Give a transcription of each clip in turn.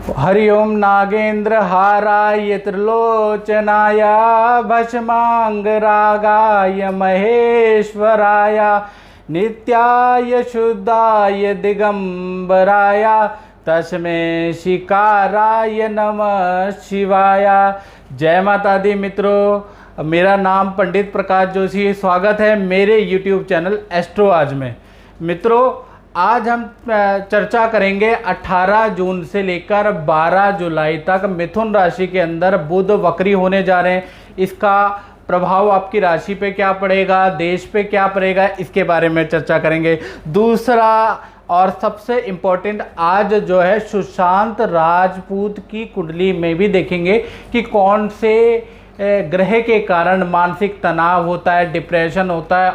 हरि ओम नागेंद्र हाराय त्रिलोचनाय भस्मांगरागाय महेश्वराय नित्याय शुद्धाय दिगंबराय तस्मै शिकाराय नमः शिवाय। जय माता दी मित्रों, मेरा नाम पंडित प्रकाश जोशी है। स्वागत है मेरे YouTube चैनल एस्ट्रो आज में। मित्रों, आज हम चर्चा करेंगे 18 जून से लेकर 12 जुलाई तक मिथुन राशि के अंदर बुध वक्री होने जा रहे हैं। इसका प्रभाव आपकी राशि पे क्या पड़ेगा, देश पे क्या पड़ेगा, इसके बारे में चर्चा करेंगे। दूसरा और सबसे इम्पोर्टेंट, आज जो है सुशांत राजपूत की कुंडली में भी देखेंगे कि कौन से ग्रह के कारण मानसिक तनाव होता है, डिप्रेशन होता है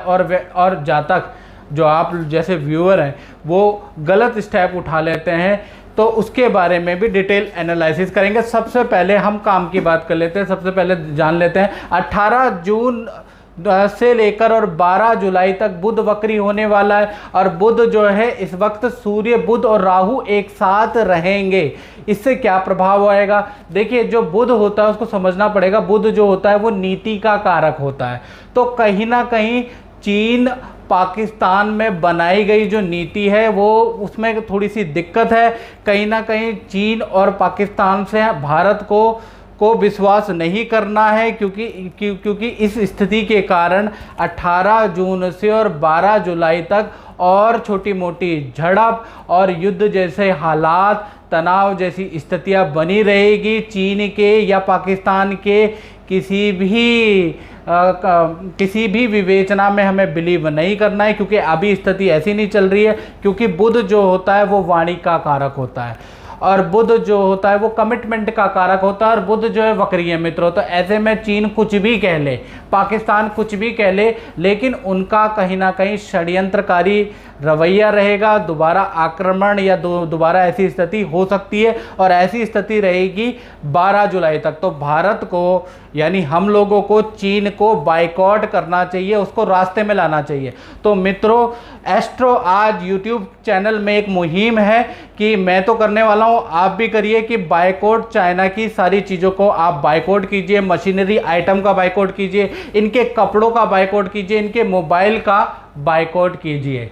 और जातक जो आप जैसे व्यूअर हैं वो गलत स्टेप उठा लेते हैं, तो उसके बारे में भी डिटेल एनालिसिस करेंगे। सबसे पहले हम काम की बात कर लेते हैं। सबसे पहले जान लेते हैं 18 जून से लेकर और 12 जुलाई तक बुध वक्री होने वाला है। और बुध जो है इस वक्त सूर्य, बुध और राहु एक साथ रहेंगे। इससे क्या प्रभाव आएगा? देखिए, जो बुध होता है उसको समझना पड़ेगा। बुध जो होता है वो नीति का कारक होता है। तो कहीं ना कहीं चीन पाकिस्तान में बनाई गई जो नीति है वो उसमें थोड़ी सी दिक्कत है। कहीं ना कहीं चीन और पाकिस्तान से भारत को विश्वास नहीं करना है, क्योंकि इस स्थिति के कारण 18 जून से और 12 जुलाई तक और छोटी मोटी झड़प और युद्ध जैसे हालात, तनाव जैसी स्थितियां बनी रहेगी। चीन के या पाकिस्तान के किसी भी विवेचना में हमें बिलीव नहीं करना है, क्योंकि अभी स्थिति ऐसी नहीं चल रही है। क्योंकि बुध जो होता है वो वाणी का कारक होता है और बुध जो होता है वो कमिटमेंट का कारक होता है, और बुध जो है वक्री है मित्रों। तो ऐसे में चीन कुछ भी कह ले, पाकिस्तान कुछ भी कह ले, लेकिन उनका कहीं ना कहीं षड्यंत्रकारी रवैया रहेगा। दोबारा आक्रमण या दोबारा ऐसी स्थिति हो सकती है, और ऐसी स्थिति रहेगी 12 जुलाई तक। तो भारत को यानी हम लोगों को चीन को बाइकआउट करना चाहिए, उसको रास्ते में लाना चाहिए। तो मित्रों, एस्ट्रो आज YouTube चैनल में एक मुहिम है कि मैं तो करने वाला हूं, आप भी करिए कि बाइकआउट चाइना की सारी चीज़ों को आप बाइकआउट कीजिए। मशीनरी आइटम का बाइकआउट कीजिए, इनके कपड़ों का बाइकआउट कीजिए, इनके मोबाइल का बाइकआउट कीजिए।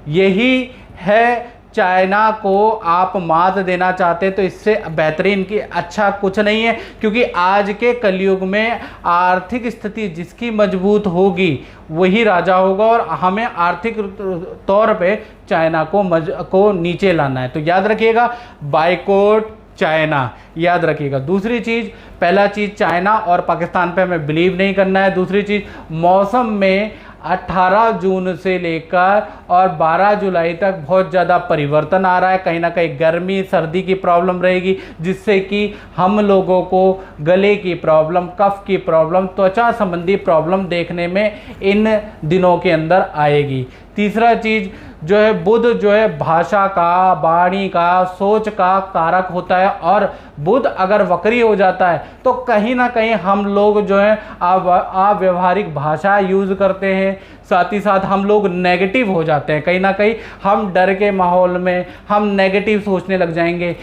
यही है, चाइना को आप मात देना चाहते हैं तो इससे बेहतरीन की अच्छा कुछ नहीं है। क्योंकि आज के कलयुग में आर्थिक स्थिति जिसकी मजबूत होगी वही राजा होगा, और हमें आर्थिक तौर पे चाइना को नीचे लाना है। तो याद रखिएगा, बाइकआउट चाइना, याद रखिएगा। दूसरी चीज़, पहला चीज़ चाइना और पाकिस्तान पे हमें बिलीव नहीं करना है। दूसरी चीज़, मौसम में 18 जून से लेकर और 12 जुलाई तक बहुत ज़्यादा परिवर्तन आ रहा है। कहीं ना कहीं गर्मी सर्दी की प्रॉब्लम रहेगी, जिससे कि हम लोगों को गले की प्रॉब्लम, कफ की प्रॉब्लम, त्वचा संबंधी प्रॉब्लम देखने में इन दिनों के अंदर आएगी। तीसरा चीज़ जो है, बुध जो है भाषा का, वाणी का, सोच का कारक होता है, और बुध अगर वक्री हो जाता है तो कहीं ना कहीं हम लोग जो है अव्यवहारिक भाषा यूज़ करते हैं। साथ ही साथ हम लोग नेगेटिव हो जाते हैं। कहीं ना कहीं हम डर के माहौल में हम नेगेटिव सोचने लग जाएंगे।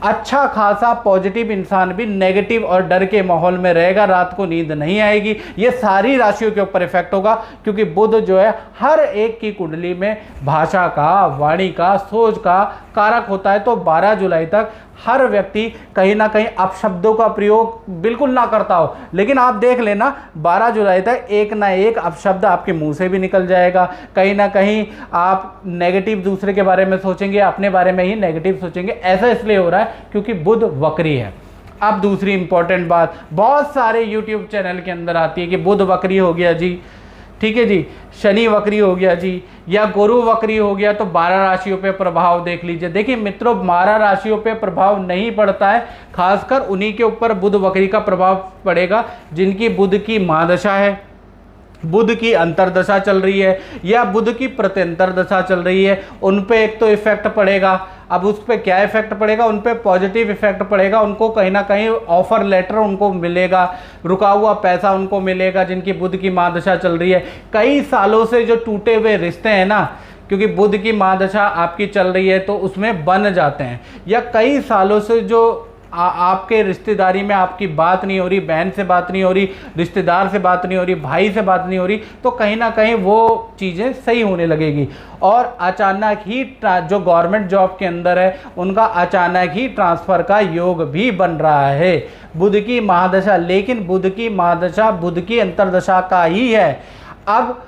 अच्छा खासा पॉजिटिव इंसान भी नेगेटिव और डर के माहौल में रहेगा, रात को नींद नहीं आएगी। ये सारी राशियों के ऊपर इफेक्ट होगा, क्योंकि बुध जो है हर एक की कुंडली में भाषा का, वाणी का, सोच का कारक होता है। तो 12 जुलाई तक हर व्यक्ति कहीं ना कहीं अपशब्दों का प्रयोग बिल्कुल ना करता हो, लेकिन आप देख लेना 12 जुलाई तक एक ना एक अपशब्द आपके मुंह से भी निकल जाएगा। कहीं ना कहीं आप नेगेटिव दूसरे के बारे में सोचेंगे, अपने बारे में ही नेगेटिव सोचेंगे। ऐसा इसलिए हो रहा है क्योंकि बुध वक्री है। अब दूसरी इंपॉर्टेंट बात बहुत सारे YouTube चैनल के अंदर आती है कि बुध वक्री हो गया जी, ठीक है जी, शनि वक्री हो गया जी, या गुरु वक्री हो गया तो 12 राशियों पे प्रभाव देख लीजिए। देखिए मित्रों, 12 राशियों पे प्रभाव नहीं पड़ता है, खासकर उन्हीं के ऊपर बुध वक्री का प्रभाव पड़ेगा जिनकी बुध की महादशा है, बुध की अंतरदशा चल रही है या बुध की प्रत्यंतर दशा चल रही है। उन पे एक तो इफेक्ट पड़ेगा। अब उस पर क्या इफेक्ट पड़ेगा? उन पे पॉजिटिव इफेक्ट पड़ेगा। उनको कहीं ना कहीं ऑफर लेटर उनको मिलेगा, रुका हुआ पैसा उनको मिलेगा जिनकी बुध की महादशा चल रही है। कई सालों से जो टूटे हुए रिश्ते हैं ना, क्योंकि बुध की महादशा आपकी चल रही है तो उसमें बन जाते हैं। या कई सालों से जो आपके रिश्तेदारी में आपकी बात नहीं हो रही, बहन से बात नहीं हो रही, रिश्तेदार से बात नहीं हो रही, भाई से बात नहीं हो रही, तो कहीं ना कहीं वो चीज़ें सही होने लगेगी। और अचानक ही जो गवर्नमेंट जॉब के अंदर है उनका अचानक ही ट्रांसफ़र का योग भी बन रहा है बुध की महादशा। लेकिन बुध की महादशा बुध की अंतर्दशा का ही है। अब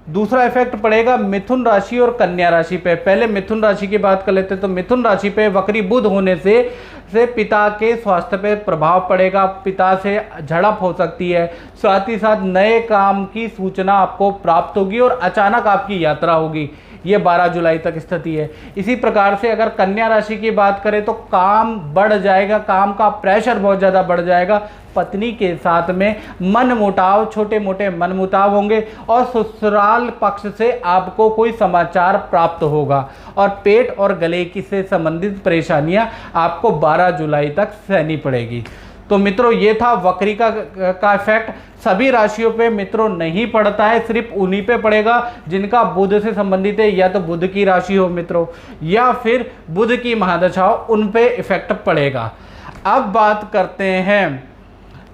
दूसरा इफेक्ट पड़ेगा मिथुन राशि और कन्या राशि पे। पहले मिथुन राशि की बात कर लेते हैं। तो मिथुन राशि पे वक्री बुध होने से पिता के स्वास्थ्य पे प्रभाव पड़ेगा, पिता से झड़प हो सकती है, साथ ही साथ नए काम की सूचना आपको प्राप्त होगी और अचानक आपकी यात्रा होगी। ये 12 जुलाई तक स्थिति है। इसी प्रकार से अगर कन्या राशि की बात करें तो काम बढ़ जाएगा, काम का प्रेशर बहुत ज़्यादा बढ़ जाएगा, पत्नी के साथ में मन मुटाव, छोटे मोटे मन मुटाव होंगे और ससुराल पक्ष से आपको कोई समाचार प्राप्त होगा और पेट और गले की से संबंधित परेशानियां आपको 12 जुलाई तक सहनी पड़ेगी। तो मित्रों ये था वक्री का इफेक्ट। सभी राशियों पे मित्रों नहीं पड़ता है, सिर्फ उन्हीं पे पड़ेगा जिनका बुध से संबंधित है, या तो बुध की राशि हो मित्रों या फिर बुध की महादशा हो, उन पे इफेक्ट पड़ेगा। अब बात करते हैं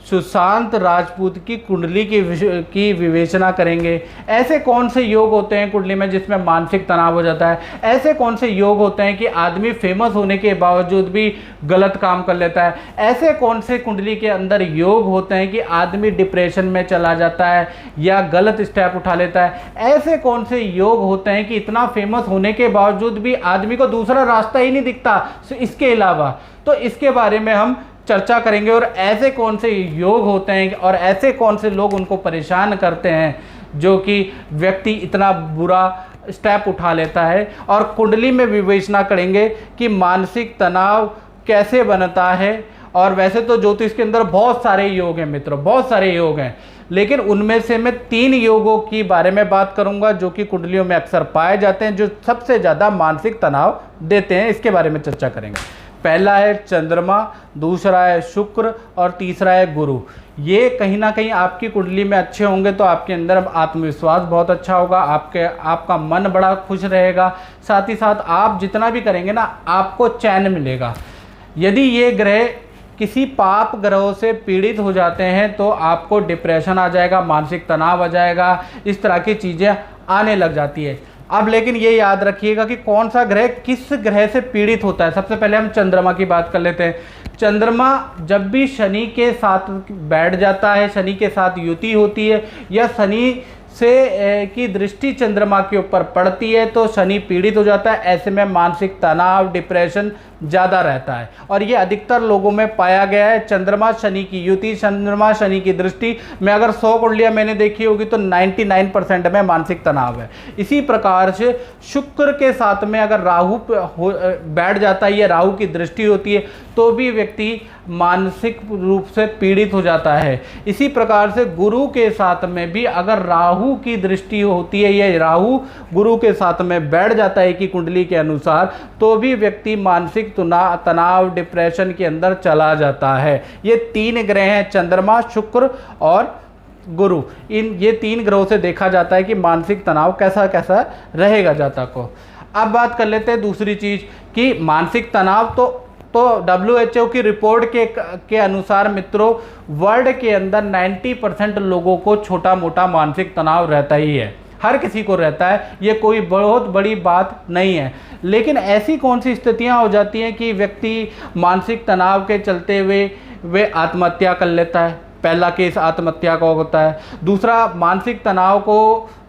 सुशांत राजपूत की कुंडली की विवेचना करेंगे। ऐसे कौन से योग होते हैं कुंडली में जिसमें मानसिक तनाव हो जाता है? ऐसे कौन से योग होते हैं कि आदमी फेमस होने के बावजूद भी गलत काम कर लेता है? ऐसे कौन से कुंडली के अंदर योग होते हैं कि आदमी डिप्रेशन में चला जाता है या गलत स्टेप उठा लेता है? ऐसे कौन से योग होते हैं कि इतना फेमस होने के बावजूद भी आदमी को दूसरा रास्ता ही नहीं दिखता इसके अलावा? तो इसके बारे में हम चर्चा करेंगे। और ऐसे कौन से योग होते हैं और ऐसे कौन से लोग उनको परेशान करते हैं जो कि व्यक्ति इतना बुरा स्टेप उठा लेता है, और कुंडली में विवेचना करेंगे कि मानसिक तनाव कैसे बनता है। और वैसे तो ज्योतिष के अंदर बहुत सारे योग हैं मित्रों, बहुत सारे योग हैं, लेकिन उनमें से मैं 3 योगों की बारे में बात करूंगा जो कि कुंडलियों में अक्सर पाए जाते हैं, जो सबसे ज़्यादा मानसिक तनाव देते हैं। इसके बारे में चर्चा करेंगे। पहला है चंद्रमा, दूसरा है शुक्र और तीसरा है गुरु। ये कहीं ना कहीं आपकी कुंडली में अच्छे होंगे तो आपके अंदर आत्मविश्वास बहुत अच्छा होगा, आपका मन बड़ा खुश रहेगा, साथ ही साथ आप जितना भी करेंगे ना आपको चैन मिलेगा। यदि ये ग्रह किसी पाप ग्रहों से पीड़ित हो जाते हैं तो आपको डिप्रेशन आ जाएगा, मानसिक तनाव आ जाएगा, इस तरह की चीज़ें आने लग जाती है। अब लेकिन ये याद रखिएगा कि कौन सा ग्रह किस ग्रह से पीड़ित होता है। सबसे पहले हम चंद्रमा की बात कर लेते हैं। चंद्रमा जब भी शनि के साथ बैठ जाता है, शनि के साथ युति होती है या शनि से की दृष्टि चंद्रमा के ऊपर पड़ती है तो शनि पीड़ित हो जाता है। ऐसे में मानसिक तनाव, डिप्रेशन ज़्यादा रहता है और ये अधिकतर लोगों में पाया गया है। चंद्रमा शनि की युति, चंद्रमा शनि की दृष्टि में अगर 100 कुंडलियाँ मैंने देखी होगी तो 99% में मानसिक तनाव है। इसी प्रकार से शुक्र के साथ में अगर राहु बैठ जाता है या राहु की दृष्टि होती है तो भी व्यक्ति मानसिक रूप से पीड़ित हो जाता है। इसी प्रकार से गुरु के साथ में भी अगर राहु की दृष्टि होती है या राहु गुरु के साथ में बैठ जाता है कि कुंडली के अनुसार तो भी व्यक्ति मानसिक तनाव, डिप्रेशन के अंदर चला जाता है। ये 3 ग्रह हैं, चंद्रमा, शुक्र और गुरु। ये 3 ग्रहों से देखा जाता है कि मानसिक तनाव कैसा कैसा रहेगा जातक को। अब बात कर लेते हैं दूसरी चीज़ कि मानसिक तनाव तो WHO की रिपोर्ट के अनुसार मित्रों वर्ल्ड के अंदर 90% लोगों को छोटा मोटा मानसिक तनाव रहता ही है। हर किसी को रहता है, ये कोई बहुत बड़ी बात नहीं है। लेकिन ऐसी कौन सी स्थितियां हो जाती हैं कि व्यक्ति मानसिक तनाव के चलते हुए वे आत्महत्या कर लेता है। पहला केस आत्महत्या का होता है। दूसरा, मानसिक तनाव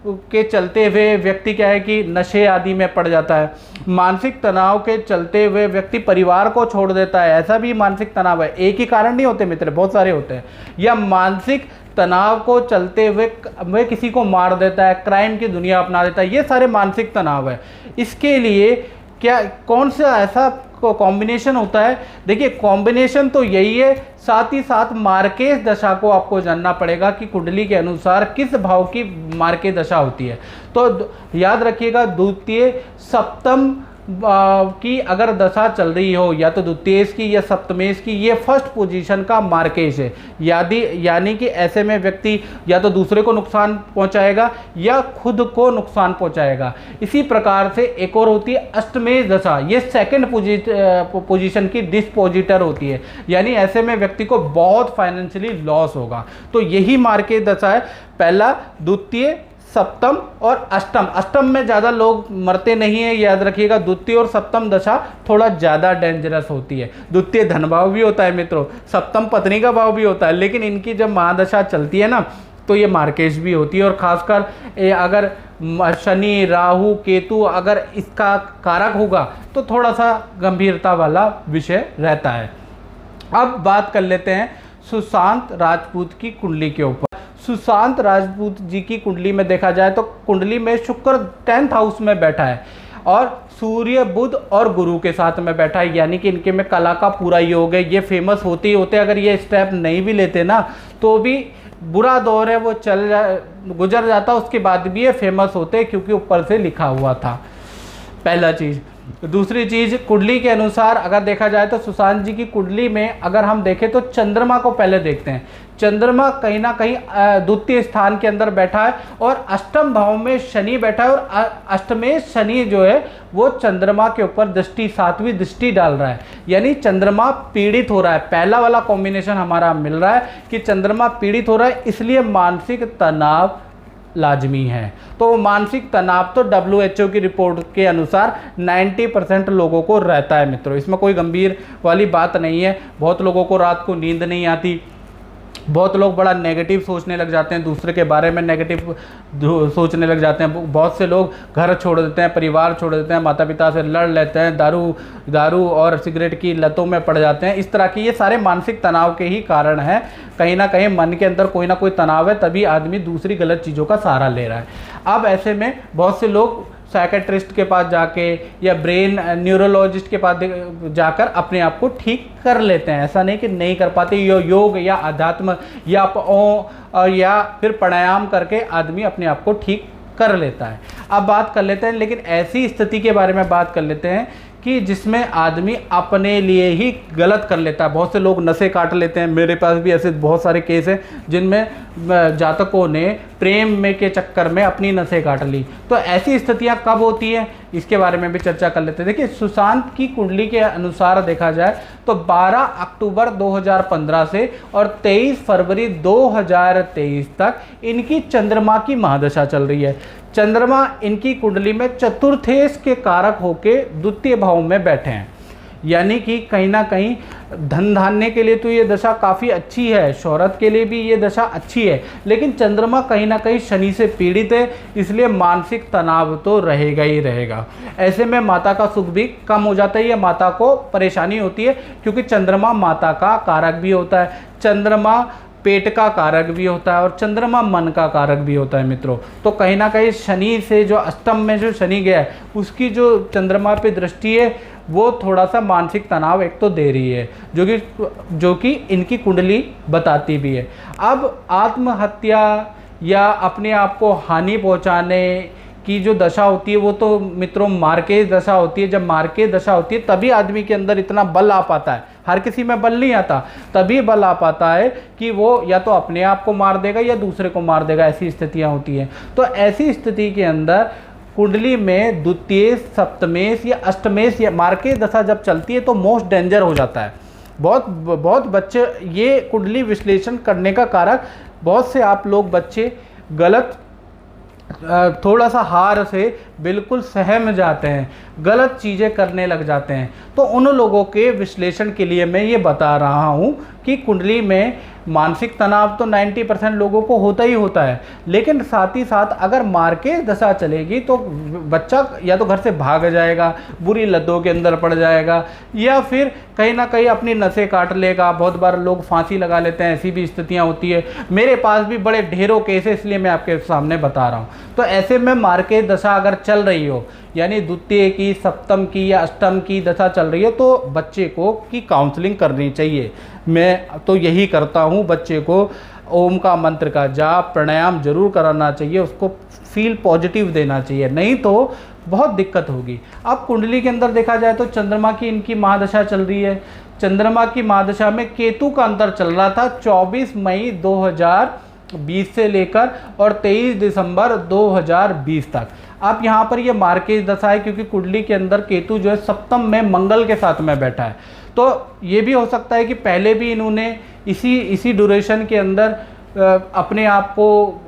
के चलते हुए व्यक्ति क्या है कि नशे आदि में पड़ जाता है। मानसिक तनाव के चलते हुए व्यक्ति परिवार को छोड़ देता है, ऐसा भी मानसिक तनाव है। एक ही कारण नहीं होते मित्र, बहुत सारे होते हैं। या मानसिक तनाव को चलते हुए वह किसी को मार देता है, क्राइम की दुनिया अपना देता है, ये सारे मानसिक तनाव है। इसके लिए क्या कौन सा ऐसा कॉम्बिनेशन होता है? देखिए कॉम्बिनेशन तो यही है, साथ ही साथ मार्केश दशा को आपको जानना पड़ेगा कि कुंडली के अनुसार किस भाव की मार्केश दशा होती है। तो याद रखिएगा द्वितीय, सप्तम की अगर दशा चल रही हो, या तो द्वितीयेश की या सप्तमेश की, ये फर्स्ट पोजीशन का मार्केश है। यानी कि ऐसे में व्यक्ति या तो दूसरे को नुकसान पहुंचाएगा या खुद को नुकसान पहुंचाएगा। इसी प्रकार से एक और होती है अष्टमेश दशा, ये सेकंड पोजीशन की डिस्पोजिटर होती है, यानी ऐसे में व्यक्ति को बहुत फाइनेंशियली लॉस होगा। तो यही मार्केश दशा है, पहला, द्वितीय, सप्तम और अष्टम। अष्टम में ज़्यादा लोग मरते नहीं है, याद रखिएगा। द्वितीय और सप्तम दशा थोड़ा ज़्यादा डेंजरस होती है। द्वितीय धन भाव भी होता है मित्रों, सप्तम पत्नी का भाव भी होता है, लेकिन इनकी जब महादशा चलती है ना तो ये मार्केश भी होती है। और खासकर अगर शनि, राहु, केतु अगर इसका कारक होगा तो थोड़ा सा गंभीरता वाला विषय रहता है। अब बात कर लेते हैं सुशांत राजपूत की कुंडली के ऊपर। सुशांत राजपूत जी की कुंडली में देखा जाए तो कुंडली में शुक्र 10th हाउस में बैठा है और सूर्य, बुध और गुरु के साथ में बैठा है, यानी कि इनके में कला का पूरा योग है। ये फेमस होते ही होते, अगर ये स्टेप नहीं भी लेते ना तो भी बुरा दौर है वो गुजर जाता, उसके बाद भी ये फेमस होते क्योंकि ऊपर से लिखा हुआ था। पहला चीज़। दूसरी चीज़, कुंडली के अनुसार अगर देखा जाए तो सुशांत जी की कुंडली में अगर हम देखें तो चंद्रमा को पहले देखते हैं। चंद्रमा कहीं ना कहीं द्वितीय स्थान के अंदर बैठा है और अष्टम भाव में शनि बैठा है, और अष्टमेश शनि जो है वो चंद्रमा के ऊपर दृष्टि, 7वीं दृष्टि डाल रहा है, यानी चंद्रमा पीड़ित हो रहा है। पहला वाला कॉम्बिनेशन हमारा मिल रहा है कि चंद्रमा पीड़ित हो रहा है, इसलिए मानसिक तनाव लाजमी है। तो मानसिक तनाव तो WHO की रिपोर्ट के अनुसार 90% लोगों को रहता है मित्रों, इसमें कोई गंभीर वाली बात नहीं है। बहुत लोगों को रात को नींद नहीं आती, बहुत लोग बड़ा नेगेटिव सोचने लग जाते हैं, दूसरे के बारे में नेगेटिव सोचने लग जाते हैं। बहुत से लोग घर छोड़ देते हैं, परिवार छोड़ देते हैं, माता पिता से लड़ लेते हैं, दारू और सिगरेट की लतों में पड़ जाते हैं। इस तरह की ये सारे मानसिक तनाव के ही कारण हैं। कहीं ना कहीं मन के अंदर कोई ना कोई तनाव है, तभी आदमी दूसरी गलत चीज़ों का सहारा ले रहा है। अब ऐसे में बहुत से लोग साइकेट्रिस्ट के पास जाके या ब्रेन न्यूरोलॉजिस्ट के पास जाकर अपने आप को ठीक कर लेते हैं, ऐसा नहीं कि नहीं कर पाते। योग या अध्यात्म या फिर प्राणायाम करके आदमी अपने आप को ठीक कर लेता है। अब बात कर लेते हैं, लेकिन ऐसी स्थिति के बारे में बात कर लेते हैं कि जिसमें आदमी अपने लिए ही गलत कर लेता है। बहुत से लोग नशे काट लेते हैं, मेरे पास भी ऐसे बहुत सारे केस हैं जिनमें जातकों ने प्रेम में के चक्कर में अपनी नसें काट ली। तो ऐसी स्थितियां कब होती हैं इसके बारे में भी चर्चा कर लेते हैं। देखिए, सुशांत की कुंडली के अनुसार देखा जाए तो 12 अक्टूबर 2015 से और 23 फरवरी 2023 तक इनकी चंद्रमा की महादशा चल रही है। चंद्रमा इनकी कुंडली में चतुर्थेश के कारक होके द्वितीय भाव में बैठे हैं, यानी कि कहीं ना कहीं धन धान्य के लिए तो ये दशा काफ़ी अच्छी है, शोहरत के लिए भी ये दशा अच्छी है, लेकिन चंद्रमा कहीं ना कहीं शनि से पीड़ित है, इसलिए मानसिक तनाव तो रहेगा ही रहेगा। ऐसे में माता का सुख भी कम हो जाता है, या माता को परेशानी होती है, क्योंकि चंद्रमा माता का कारक भी होता है, चंद्रमा पेट का कारक भी होता है और चंद्रमा मन का कारक भी होता है मित्रों। तो कहीं ना कहीं शनि से जो अष्टम में जो शनि गया है उसकी जो चंद्रमा पे दृष्टि है वो थोड़ा सा मानसिक तनाव एक तो दे रही है, जो कि इनकी कुंडली बताती भी है। अब आत्महत्या या अपने आप को हानि पहुंचाने की जो दशा होती है वो तो मित्रों मार्केश दशा होती है। जब मार्केश दशा होती है तभी आदमी के अंदर इतना बल आ पाता है, हर किसी में बल नहीं आता, तभी बल आ पाता है कि वो या तो अपने आप को मार देगा या दूसरे को मार देगा, ऐसी स्थितियां होती हैं। तो ऐसी स्थिति के अंदर कुंडली में द्वितीय, सप्तमेश या अष्टमेश या मार्केश दशा जब चलती है तो मोस्ट डेंजर हो जाता है। बहुत बच्चे, ये कुंडली विश्लेषण करने का कारक, बहुत से आप लोग बच्चे गलत थोड़ा सा हार से बिल्कुल सहम जाते हैं, गलत चीज़ें करने लग जाते हैं। तो उन लोगों के विश्लेषण के लिए मैं ये बता रहा हूँ कि कुंडली में मानसिक तनाव तो 90% लोगों को होता ही होता है, लेकिन साथ ही साथ अगर मार्केश दशा चलेगी तो बच्चा या तो घर से भाग जाएगा, बुरी लतों के अंदर पड़ जाएगा, या फिर कहीं ना कहीं अपनी नसें काट लेगा। बहुत बार लोग फांसी लगा लेते हैं, ऐसी भी स्थितियां होती है। मेरे पास भी बड़े ढेरों केस है, इसलिए मैं आपके सामने बता रहा हूँ। तो ऐसे में मार्केश दशा अगर चल रही हो, यानी द्वितीय की, सप्तम की या अष्टम की दशा चल रही है, तो बच्चे को की काउंसलिंग करनी चाहिए। मैं तो यही करता हूँ, बच्चे को ओम का मंत्र का जाप प्राणायाम जरूर कराना चाहिए, उसको फील पॉजिटिव देना चाहिए, नहीं तो बहुत दिक्कत होगी। अब कुंडली के अंदर देखा जाए तो चंद्रमा की इनकी महादशा चल रही है। चंद्रमा की महादशा में केतु का अंतर चल रहा था 24 मई 2020 से लेकर और 23 दिसंबर 2020 तक। अब यहाँ पर ये मार्केज दशा है, क्योंकि कुंडली के अंदर केतु जो है सप्तम में मंगल के साथ में बैठा है। तो ये भी हो सकता है कि पहले भी इन्होंने इसी ड्यूरेशन के अंदर अपने आप को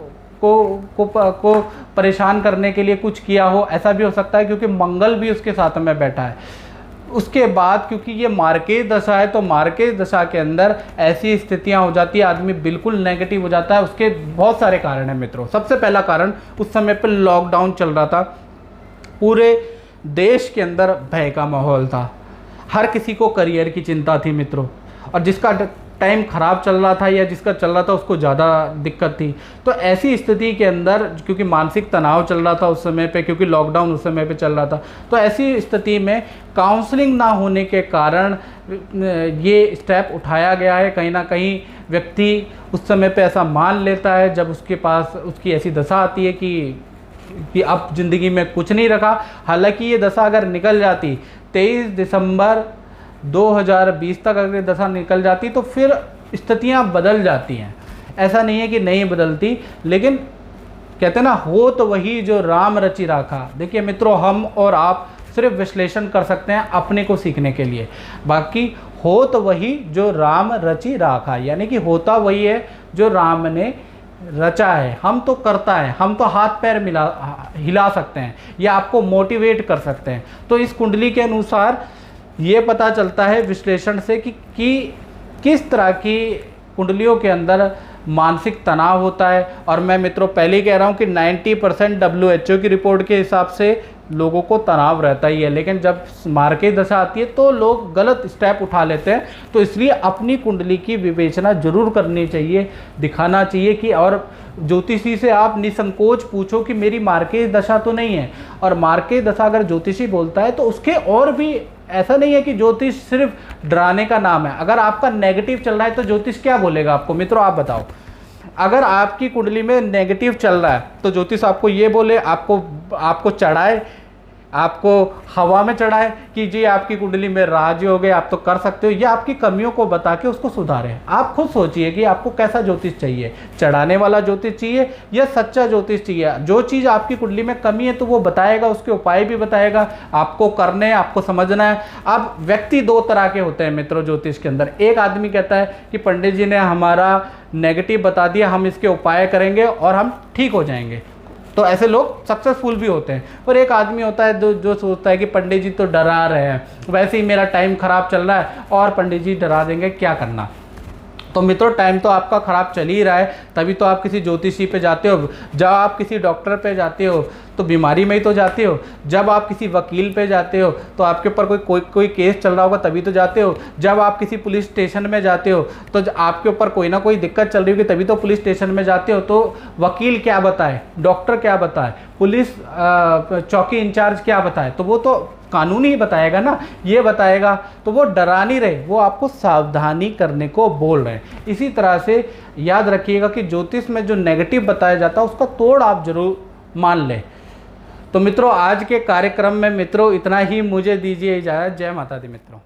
परेशान करने के लिए कुछ किया हो, ऐसा भी हो सकता है, क्योंकि मंगल भी उसके साथ में बैठा है। उसके बाद क्योंकि ये मार्केज दशा है, तो मार्केज दशा के अंदर ऐसी स्थितियां हो जाती है, आदमी बिल्कुल नेगेटिव हो जाता है। उसके बहुत सारे कारण हैं मित्रों। सबसे पहला कारण, उस समय पर लॉकडाउन चल रहा था, पूरे देश के अंदर भय का माहौल था, हर किसी को करियर की चिंता थी मित्रों, और जिसका टाइम ख़राब चल रहा था या जिसका चल रहा था उसको ज़्यादा दिक्कत थी। तो ऐसी स्थिति के अंदर, क्योंकि मानसिक तनाव चल रहा था उस समय पे, क्योंकि लॉकडाउन उस समय पे चल रहा था, तो ऐसी स्थिति में काउंसलिंग ना होने के कारण ये स्टेप उठाया गया है। कहीं ना कहीं व्यक्ति उस समय पे ऐसा मान लेता है, जब उसके पास उसकी ऐसी दशा आती है कि अब ज़िंदगी में कुछ नहीं रखा। हालांकि ये दशा अगर निकल जाती 23 दिसंबर 2020 तक अगर दशा निकल जाती तो फिर स्थितियाँ बदल जाती हैं। ऐसा नहीं है कि नहीं बदलती, लेकिन कहते हैं ना, हो तो वही जो राम रचि राखा। देखिए मित्रों, हम और आप सिर्फ विश्लेषण कर सकते हैं अपने को सीखने के लिए, बाकी हो तो वही जो राम रचि राखा, यानी कि होता वही है जो राम ने रचा है। हम तो करता है, हम तो हाथ पैर हिला सकते हैं या आपको मोटिवेट कर सकते हैं। तो इस कुंडली के अनुसार ये पता चलता है विश्लेषण से कि किस तरह की कुंडलियों के अंदर मानसिक तनाव होता है। और मैं मित्रों पहले ही कह रहा हूँ कि 90% WHO की रिपोर्ट के हिसाब से लोगों को तनाव रहता ही है, लेकिन जब मार्केज दशा आती है तो लोग गलत स्टेप उठा लेते हैं। तो इसलिए अपनी कुंडली की विवेचना जरूर करनी चाहिए, दिखाना चाहिए कि, और ज्योतिषी से आप निसंकोच पूछो कि मेरी मार्केज दशा तो नहीं है। और मार्केज दशा अगर ज्योतिषी बोलता है तो उसके और भी, ऐसा नहीं है कि ज्योतिष सिर्फ डराने का नाम है। अगर आपका नेगेटिव चल रहा है तो ज्योतिष क्या बोलेगा आपको? मित्रों आप बताओ, अगर आपकी कुंडली में नेगेटिव चल रहा है तो ज्योतिष आपको ये बोले, आपको चढ़ाए, आपको हवा में चढ़ाए कि जी आपकी कुंडली में राज हो गए, आप तो कर सकते हो, या आपकी कमियों को बता के उसको सुधारें। आप खुद सोचिए कि आपको कैसा ज्योतिष चाहिए, चढ़ाने वाला ज्योतिष चाहिए या सच्चा ज्योतिष चाहिए। जो चीज़ आपकी कुंडली में कमी है तो वो बताएगा, उसके उपाय भी बताएगा, आपको करने, आपको समझना है। अब व्यक्ति दो तरह के होते हैं मित्रों ज्योतिष के अंदर। एक आदमी कहता है कि पंडित जी ने हमारा नेगेटिव बता दिया, हम इसके उपाय करेंगे और हम ठीक हो जाएंगे, तो ऐसे लोग सक्सेसफुल भी होते हैं। और एक आदमी होता है जो सोचता है कि पंडित जी तो डरा रहे हैं, वैसे ही मेरा टाइम ख़राब चल रहा है और पंडित जी डरा देंगे, क्या करना। तो मित्रों टाइम तो आपका ख़राब चल ही रहा है, तभी तो आप किसी ज्योतिषी पे जाते हो। जब आप किसी डॉक्टर पे जाते हो तो बीमारी में ही तो जाते हो। जब आप किसी वकील पे जाते हो तो आपके ऊपर कोई केस चल रहा होगा तभी तो जाते हो। जब आप किसी पुलिस स्टेशन में जाते हो तो आपके ऊपर कोई ना कोई दिक्कत चल रही होगी तभी तो पुलिस स्टेशन में जाते हो। तो वकील क्या बताए, डॉक्टर क्या बताए, पुलिस चौकी इंचार्ज क्या बताए, तो वो तो कानून ही बताएगा ना, ये बताएगा। तो वो डरा नहीं रहे, वो आपको सावधानी करने को बोल रहे हैं। इसी तरह से याद रखिएगा कि ज्योतिष में जो नेगेटिव बताया जाता है उसका तोड़ आप जरूर मान लें। तो मित्रों आज के कार्यक्रम में मित्रों इतना ही, मुझे दीजिए इजाज़त। जय माता दी मित्रों।